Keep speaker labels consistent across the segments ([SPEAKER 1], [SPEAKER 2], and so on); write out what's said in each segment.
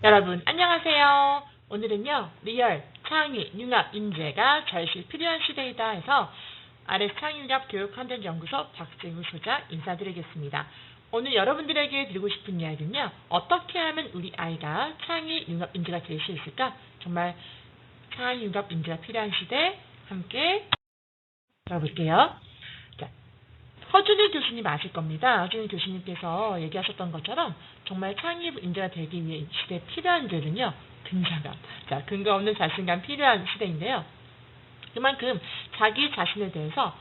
[SPEAKER 1] 여러분 안녕하세요. 오늘은요 리얼, 창의, 융합, 인재가 절실 필요한 시대이다 해서 RS 창의융합 교육컨텐츠연구소 박재우 소장 인사드리겠습니다. 오늘 여러분들에게 드리고 싶은 이야기는요, 어떻게 하면 우리 아이가 창의, 융합, 인재가 될 수 있을까? 정말 창의, 융합, 인재가 필요한 시대 함께 들어볼게요. 자, 허준일 교수님 아실 겁니다. 허준일 교수님께서 얘기하셨던 것처럼 정말 창의 인재가 되기 위해 이 시대에 필요한 죄는요, 근자감. 자, 근거 없는 자신감 필요한 시대인데요. 그만큼 자기 자신에 대해서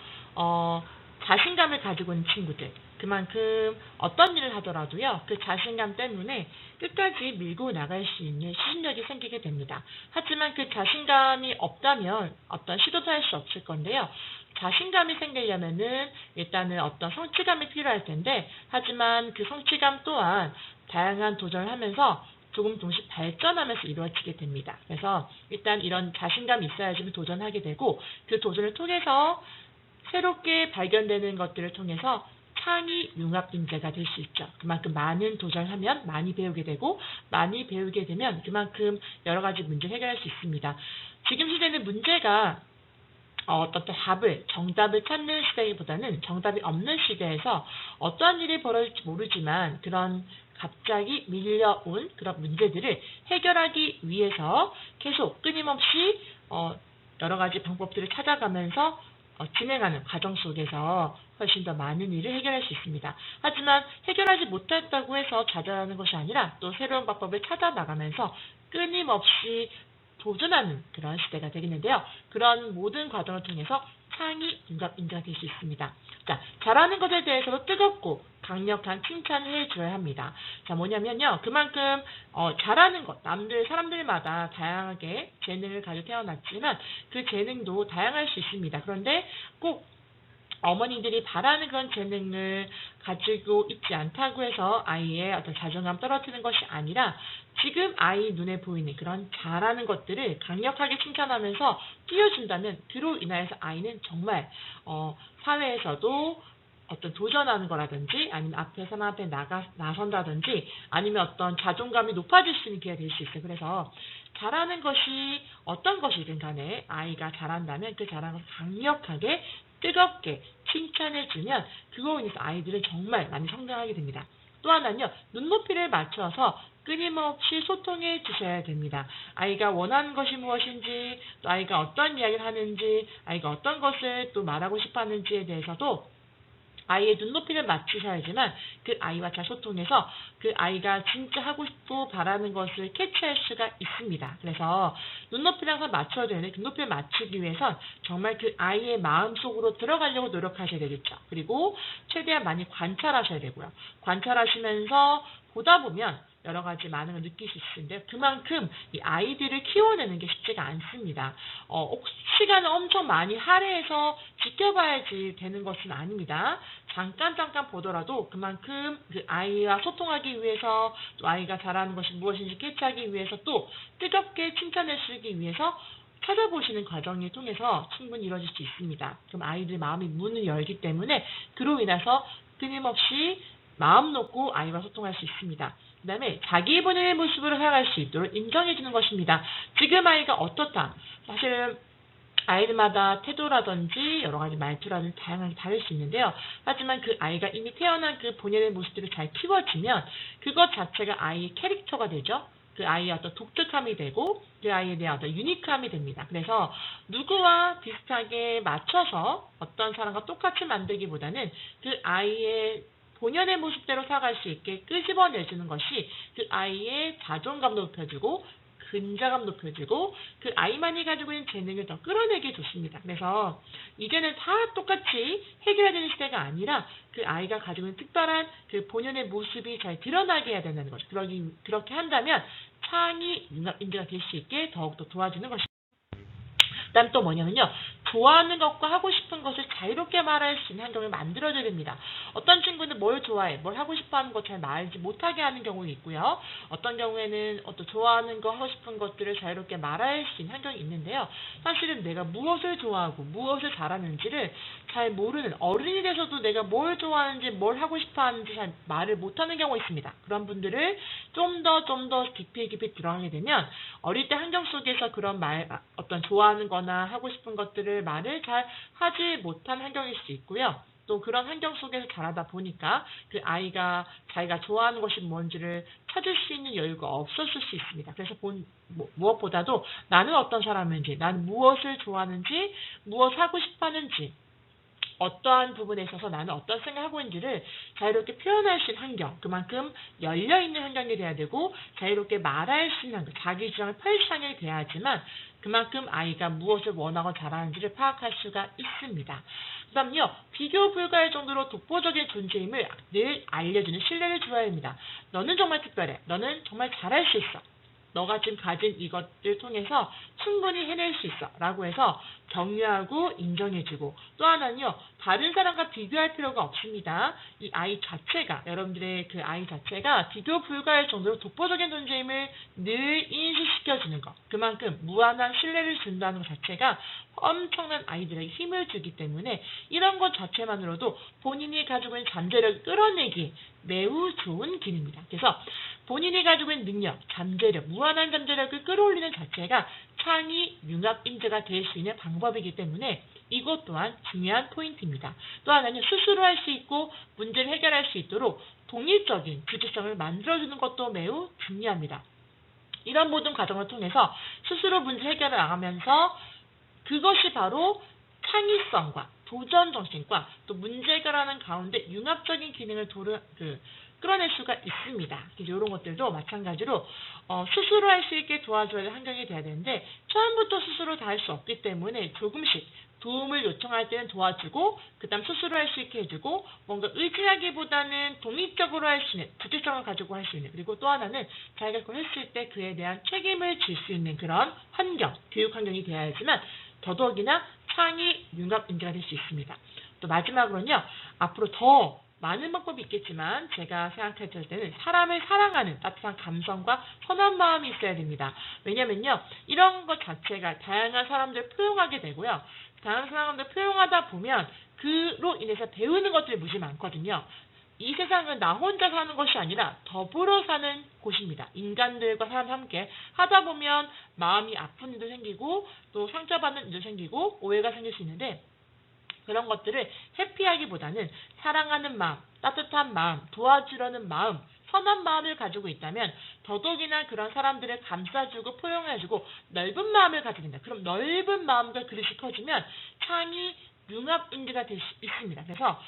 [SPEAKER 1] 자신감을 가지고 있는 친구들, 그만큼 어떤 일을 하더라도요, 그 자신감 때문에 끝까지 밀고 나갈 수 있는 추진력이 생기게 됩니다. 하지만 그 자신감이 없다면 어떤 시도도 할 수 없을 건데요. 자신감이 생기려면은 일단은 어떤 성취감이 필요할 텐데, 하지만 그 성취감 또한 다양한 도전을 하면서 조금 조금씩 발전하면서 이루어지게 됩니다. 그래서 일단 이런 자신감이 있어야지 도전하게 되고, 그 도전을 통해서 새롭게 발견되는 것들을 통해서 창의 융합 인재가 될 수 있죠. 그만큼 많은 도전을 하면 많이 배우게 되고, 많이 배우게 되면 그만큼 여러 가지 문제를 해결할 수 있습니다. 지금 시대는 문제가 어떤 정답을 찾는 시대보다는 정답이 없는 시대에서 어떠한 일이 벌어질지 모르지만 그런 갑자기 밀려온 그런 문제들을 해결하기 위해서 계속 끊임없이 여러 가지 방법들을 찾아가면서 진행하는 과정 속에서 훨씬 더 많은 일을 해결할 수 있습니다. 하지만 해결하지 못했다고 해서 좌절하는 것이 아니라 또 새로운 방법을 찾아 나가면서 끊임없이 도전하는 그런 시대가 되겠는데요. 그런 모든 과정을 통해서 창의, 융합, 인재가 될 수 있습니다. 자, 잘하는 것에 대해서도 뜨겁고 강력한 칭찬을 해줘야 합니다. 자, 뭐냐면요, 그만큼 잘하는 것, 사람들마다 다양하게 재능을 가지고 태어났지만 그 재능도 다양할 수 있습니다. 그런데 꼭 어머니들이 바라는 그런 재능을 가지고 있지 않다고 해서 아이의 어떤 자존감 떨어뜨리는 것이 아니라, 지금 아이 눈에 보이는 그런 잘하는 것들을 강력하게 칭찬하면서 띄워준다면 그로 인하여서 아이는 정말 사회에서도 어떤 도전하는 거라든지, 아니면 앞에 사람 앞에 나선다든지, 아니면 어떤 자존감이 높아질 수 있는 기회가 될 수 있어요. 그래서 잘하는 것이 어떤 것이든 간에 아이가 잘한다면 그 잘하는 것을 강력하게 뜨겁게 칭찬해주면 그거로 인해서 아이들은 정말 많이 성장하게 됩니다. 또 하나는요, 눈높이를 맞춰서 끊임없이 소통해 주셔야 됩니다. 아이가 원하는 것이 무엇인지, 또 아이가 어떤 이야기를 하는지, 아이가 어떤 것을 또 말하고 싶어 하는지에 대해서도 아이의 눈높이를 맞추셔야지만 그 아이와 잘 소통해서 그 아이가 진짜 하고 싶고 바라는 것을 캐치할 수가 있습니다. 그래서 눈높이를 항상 맞춰야 되는데, 그 눈높이를 맞추기 위해선 정말 그 아이의 마음속으로 들어가려고 노력하셔야 되겠죠. 그리고 최대한 많이 관찰하셔야 되고요. 관찰하시면서 보다 보면 여러 가지 많은 걸 느낄 수 있는데, 그만큼 이 아이들을 키워내는 게 쉽지가 않습니다. 시간을 엄청 많이 할애해서 지켜봐야지 되는 것은 아닙니다. 잠깐 보더라도 그만큼 그 아이와 소통하기 위해서, 또 아이가 잘하는 것이 무엇인지 캐치하기 위해서, 또 뜨겁게 칭찬해 주기 위해서 찾아보시는 과정을 통해서 충분히 이루어질 수 있습니다. 그럼 아이들 마음이 문을 열기 때문에 그로 인해서 끊임없이 마음 놓고 아이와 소통할 수 있습니다. 그 다음에 자기 본인의 모습으로 살아갈 수 있도록 인정해 주는 것입니다. 지금 아이가 어떻다. 사실 아이들마다 태도라든지 여러 가지 말투라든지 다양하게 다를 수 있는데요. 하지만 그 아이가 이미 태어난 그 본연의 모습들을 잘 키워주면 그것 자체가 아이의 캐릭터가 되죠. 그 아이의 어떤 독특함이 되고 그 아이에 대한 어떤 유니크함이 됩니다. 그래서 누구와 비슷하게 맞춰서 어떤 사람과 똑같이 만들기보다는 그 아이의 본연의 모습대로 살아갈 수 있게 끄집어내주는 것이 그 아이의 자존감도 높여주고 근자감 높여주고 그 아이만이 가지고 있는 재능을 더 끌어내기 좋습니다. 그래서 이제는 다 똑같이 해결해야 되는 시대가 아니라 그 아이가 가지고 있는 특별한 그 본연의 모습이 잘 드러나게 해야 된다는 거죠. 그렇게 한다면 창의 융합 인재가 될 수 있게 더욱더 도와주는 것입니다. 그다음 또 뭐냐면요, 좋아하는 것과 하고 싶은 것을 자유롭게 말할 수 있는 환경을 만들어줘야 됩니다. 어떤 친구는 뭘 좋아해, 뭘 하고 싶어 하는 것 잘 말하지 못하게 하는 경우가 있고요. 어떤 경우에는 어떤 좋아하는 거, 하고 싶은 것들을 자유롭게 말할 수 있는 환경이 있는데요. 사실은 내가 무엇을 좋아하고 무엇을 잘하는지를 잘 모르는, 어른이 돼서도 내가 뭘 좋아하는지 뭘 하고 싶어 하는지 잘 말을 못하는 경우가 있습니다. 그런 분들을 좀 더 깊이 들어가게 되면 어릴 때 환경 속에서 그런 어떤 좋아하는 거나 하고 싶은 것들을 말을 잘 하지 못한 환경일 수 있고요. 또 그런 환경 속에서 자라다 보니까 그 아이가 자기가 좋아하는 것이 뭔지를 찾을 수 있는 여유가 없었을 수 있습니다. 그래서 무엇보다도 나는 어떤 사람인지, 나는 무엇을 좋아하는지, 무엇을 하고 싶어 하는지, 어떠한 부분에 있어서 나는 어떤 생각을 하고 있는지를 자유롭게 표현할 수 있는 환경, 그만큼 열려있는 환경이 돼야 되고 자유롭게 말할 수 있는 환경, 자기 주장을 펼칠 환경이 돼야지만 그만큼 아이가 무엇을 원하고 잘하는지를 파악할 수가 있습니다. 그 다음요, 비교 불가할 정도로 독보적인 존재임을 늘 알려주는 신뢰를 줘야 합니다. 너는 정말 특별해. 너는 정말 잘할 수 있어. 너가 지금 가진 이것을 통해서 충분히 해낼 수 있어 라고 해서 격려하고 인정해주고, 또 하나는요, 다른 사람과 비교할 필요가 없습니다. 이 아이 자체가, 여러분들의 그 아이 자체가 비교 불가할 정도로 독보적인 존재임을 늘 인식시켜주는 것, 그만큼 무한한 신뢰를 준다는 것 자체가 엄청난 아이들에게 힘을 주기 때문에 이런 것 자체만으로도 본인이 가지고 있는 잠재력을 끌어내기 매우 좋은 기능입니다. 그래서 본인이 가지고 있는 능력, 잠재력, 무한한 잠재력을 끌어올리는 자체가 창의 융합 인재가 될 수 있는 방법이기 때문에 이것 또한 중요한 포인트입니다. 또 하나는 스스로 할 수 있고 문제를 해결할 수 있도록 독립적인 주체성을 만들어주는 것도 매우 중요합니다. 이런 모든 과정을 통해서 스스로 문제 해결을 나가면서 그것이 바로 창의성과 도전 정신과 또 문제 해결하는 가운데 융합적인 기능을 끌어낼 수가 있습니다. 그래서 이런 것들도 마찬가지로 스스로 할 수 있게 도와줘야 할 환경이 돼야 되는데 처음부터 스스로 다 할 수 없기 때문에 조금씩 도움을 요청할 때는 도와주고 그 다음 스스로 할 수 있게 해주고 뭔가 의지하기보다는 독립적으로 할 수 있는 주체성을 가지고 할 수 있는, 그리고 또 하나는 자기가 그걸 했을 때 그에 대한 책임을 질 수 있는 그런 환경, 교육 환경이 되어야지만 더더욱이나 창의 융합 인재가 될 수 있습니다. 또 마지막으로는요, 앞으로 더 많은 방법이 있겠지만 제가 생각했을 때는 사람을 사랑하는 따뜻한 감성과 선한 마음이 있어야 됩니다. 왜냐면요, 이런 것 자체가 다양한 사람들을 포용하게 되고요. 다양한 사람들을 포용하다 보면 그로 인해서 배우는 것들이 무지 많거든요. 이 세상은 나 혼자 사는 것이 아니라 더불어 사는 곳입니다. 인간들과 사람 함께 하다 보면 마음이 아픈 일도 생기고 또 상처받는 일도 생기고 오해가 생길 수 있는데, 그런 것들을 회피하기보다는 사랑하는 마음, 따뜻한 마음, 도와주려는 마음, 선한 마음을 가지고 있다면 더더욱이나 그런 사람들을 감싸주고 포용해주고 넓은 마음을 가지게 된다. 그럼 넓은 마음과 그릇이 커지면 창의 융합 인재가 될 수 있습니다. 그래서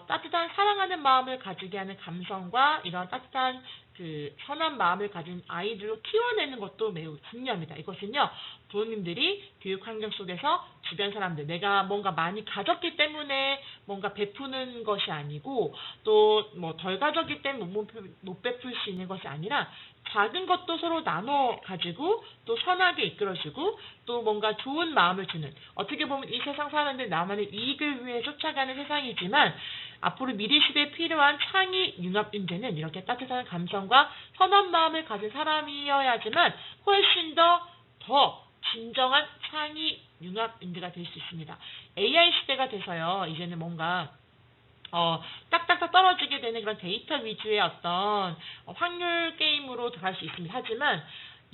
[SPEAKER 1] 따뜻한 사랑하는 마음을 가지게 하는 감성과 이런 따뜻한 그 선한 마음을 가진 아이들로 키워내는 것도 매우 중요합니다. 이것은요, 부모님들이 교육 환경 속에서 주변 사람들, 내가 뭔가 많이 가졌기 때문에 뭔가 베푸는 것이 아니고 또 뭐 덜 가졌기 때문에 못 베풀 수 있는 것이 아니라 작은 것도 서로 나눠 가지고 또 선하게 이끌어주고 또 뭔가 좋은 마음을 주는, 어떻게 보면 이 세상 사는데 나만의 이익을 위해 쫓아가는 세상이지만 앞으로 미래 시대에 필요한 창의 융합 인재는 이렇게 따뜻한 감성과 선한 마음을 가진 사람이어야지만 훨씬 더 진정한 창의 융합 인재가 될 수 있습니다. AI 시대가 돼서요, 이제는 뭔가 딱딱딱 떨어지게 되는 그런 데이터 위주의 어떤 확률 게임으로 들어갈 수 있습니다. 하지만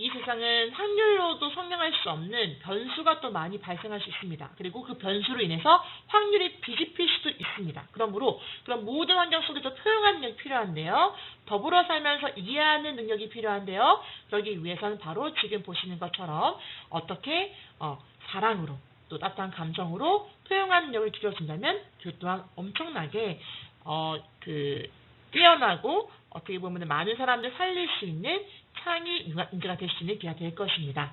[SPEAKER 1] 이 세상은 확률로도 설명할 수 없는 변수가 또 많이 발생할 수 있습니다. 그리고 그 변수로 인해서 확률이 뒤집힐 수도 있습니다. 그러므로 그런 모든 환경 속에서 포용하는 능력이 필요한데요. 더불어 살면서 이해하는 능력이 필요한데요. 그러기 위해서는 바로 지금 보시는 것처럼 어떻게 사랑으로 또 따뜻한 감정으로 포용하는 능력을 길러준다면 그 또한 엄청나게 뛰어나고 어떻게 보면 많은 사람들 살릴 수 있는 창의 융합 인재가 될 수 있는 기회가 될 것입니다.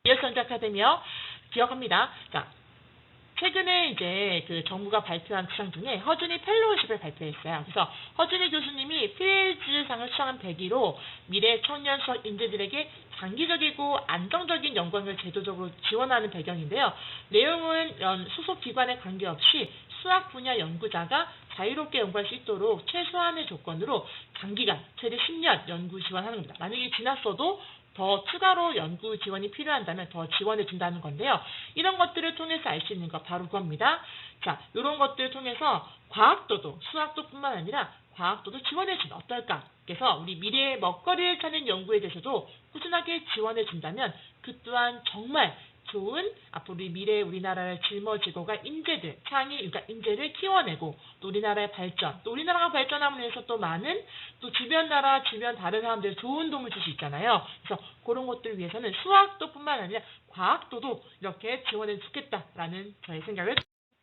[SPEAKER 1] 기업선택 아카데미요, 기억합니다. 자, 최근에 이제 그 정부가 발표한 수상 중에 허준이 펠로우십을 발표했어요. 그래서 허준이 교수님이 필즈상을 수상한 계기로 미래 청년 수학 인재들에게 장기적이고 안정적인 연구를 제도적으로 지원하는 배경인데요. 내용은 소속 기관에 관계없이 수학 분야 연구자가 자유롭게 연구할 수 있도록 최소한의 조건으로 장기간, 최대 10년 연구 지원하는 겁니다. 만약에 지났어도 더 추가로 연구 지원이 필요한다면 더 지원해 준다는 건데요. 이런 것들을 통해서 알 수 있는 거 바로 그겁니다. 자, 이런 것들을 통해서 과학도도, 수학도뿐만 아니라 과학도도 지원해 주면 어떨까? 그래서 우리 미래의 먹거리를 찾는 연구에 대해서도 꾸준하게 지원해 준다면 그 또한 정말 좋은 앞으로 우리 미래의 우리나라를 짊어지고 갈 인재들, 창의 그러니까 인재를 키워내고 또 우리나라의 발전, 또 우리나라가 발전함으로 해서 또 많은 또 주변 나라, 주변 다른 사람들 좋은 도움을 줄 수 있잖아요. 그래서 그런 것들을 위해서는 수학도뿐만 아니라 과학도도 이렇게 지원해 주겠다라는 저의 생각을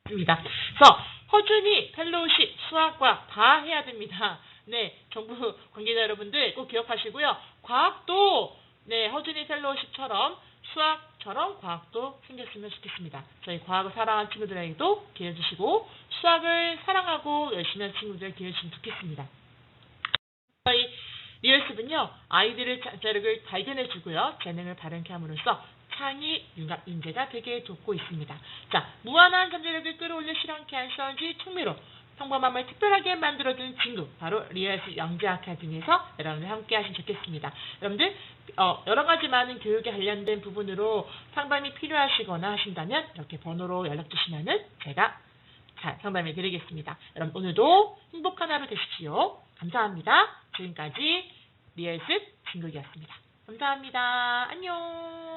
[SPEAKER 1] 습니다. 그래서 허준이 펠로우십 수학과 다 해야 됩니다. 네, 정부 관계자 여러분들 꼭 기억하시고요. 과학도 네, 허준이 펠로우십처럼 수학처럼 과학도 생겼으면 좋겠습니다. 저희 과학을 사랑하는 친구들에게도 기회 주시고 수학을 사랑하고 열심히 하는 친구들 기회 주시면 좋겠습니다. 저희 리얼습은요, 아이들의 자력을 발견해주고요, 재능을 바른게 함으로써 창의 융합 인재가 되게 돕고 있습니다. 자, 무한한 잠재력을 끌어올려 실현케 한 수원지 총미로 평범함을 특별하게 만들어주는 친구, 바로 리얼스 영재 아카데미에서 여러분들 함께 하시면 좋겠습니다. 여러분들 여러 가지 많은 교육에 관련된 부분으로 상담이 필요하시거나 하신다면 이렇게 번호로 연락 주시면은 제가 잘 상담해 드리겠습니다. 여러분 오늘도 행복한 하루 되십시오. 감사합니다. 지금까지 리얼스 진국이었습니다. 감사합니다. 안녕.